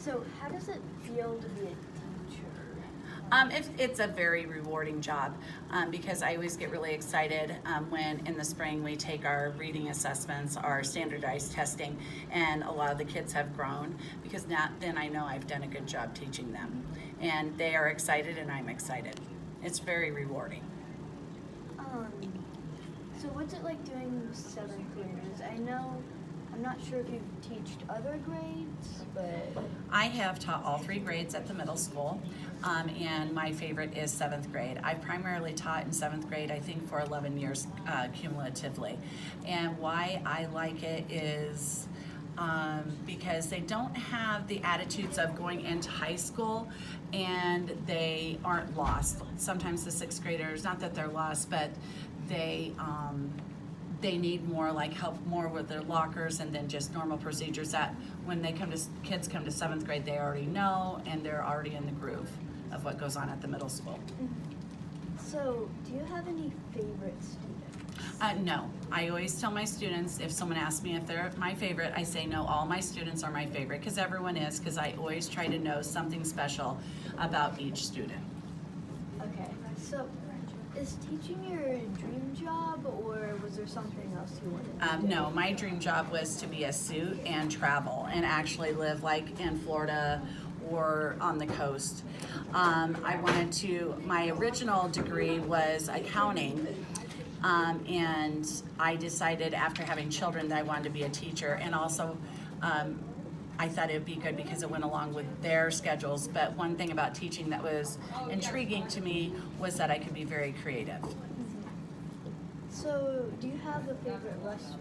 So how does it feel to be a teacher? It's a very rewarding job because I always get really excited when in the spring we take our reading assessments, our standardized testing, and a lot of the kids have grown because now then I know I've done a good job teaching them. And they are excited and I'm excited. It's very rewarding. So what's it like doing seventh graders? I'm not sure if you've taught other grades, but I have taught all 3 grades at the middle school, and my favorite is 7th grade. I've primarily taught in 7th grade, I think, for 11 years cumulatively. And why I like it is because they don't have the attitudes of going into high school and they aren't lost. Sometimes the 6th graders, not that they're lost, but they need more like help more with their lockers and then just normal procedures that when kids come to 7th grade, they already know and they're already in the groove of what goes on at the middle school. So do you have any favorite students? No, I always tell my students, if someone asks me if they're my favorite, I say no, all my students are my favorite because everyone is, because I always try to know something special about each student. Okay, so is teaching your dream job, or was there something else you wanted to do? No, my dream job was to be a suit and travel and actually live like in Florida or on the coast. My original degree was accounting, and I decided after having children that I wanted to be a teacher, and also I thought it would be good because it went along with their schedules. But one thing about teaching that was intriguing to me was that I could be very creative. So do you have a favorite restaurant?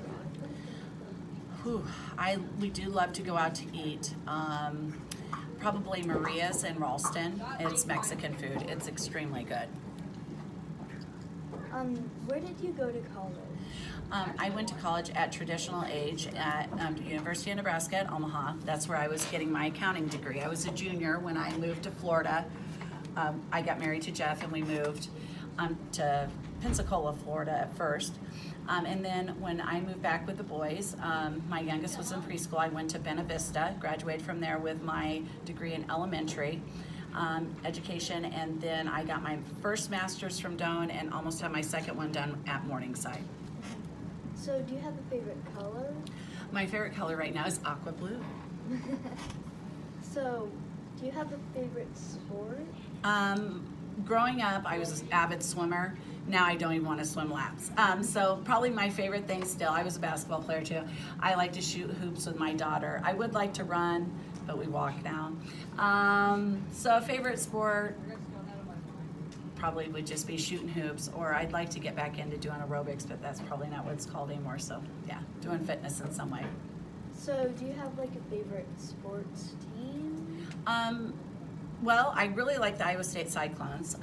We do love to go out to eat. Probably Maria's in Ralston. It's Mexican food. It's extremely good. Where did you go to college? I went to college at Traditional Age at University of Nebraska at Omaha. That's where I was getting my accounting degree. I was a junior when I moved to Florida. I got married to Jeff and we moved to Pensacola, Florida at first. And then when I moved back with the boys, my youngest was in preschool. I went to Bena Vista, graduated from there with my degree in elementary education, and then I got my first master's from Doane and almost had my second one done at Morningside. So do you have a favorite color? My favorite color right now is aqua blue. So do you have a favorite sport? Growing up, I was an avid swimmer. Now I don't even want to swim laps. So probably my favorite thing still, I was a basketball player too. I like to shoot hoops with my daughter. I would like to run, but we walk now. So a favorite sport probably would just be shooting hoops, or I'd like to get back into doing aerobics, but that's probably not what it's called anymore. So yeah, doing fitness in some way. So do you have like a favorite sports team? Well, I really like the Iowa State Cyclones.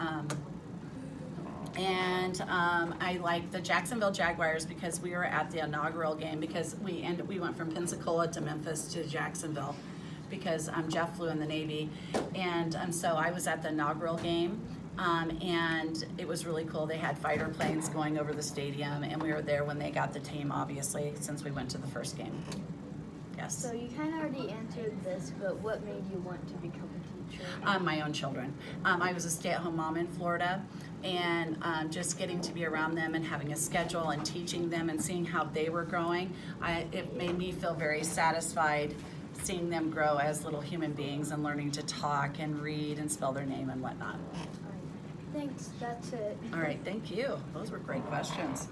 And I like the Jacksonville Jaguars because we were at the inaugural game because we went from Pensacola to Memphis to Jacksonville because Jeff flew in the Navy, and so I was at the inaugural game, and it was really cool. They had fighter planes going over the stadium, and we were there when they got the team, obviously, since we went to the first game. Yes. So you kind of already answered this, but what made you want to become a teacher? My own children. I was a stay-at-home mom in Florida, and just getting to be around them and having a schedule and teaching them and seeing how they were growing, it made me feel very satisfied seeing them grow as little human beings and learning to talk and read and spell their name and whatnot. Thanks, that's it. All right, thank you. Those were great questions.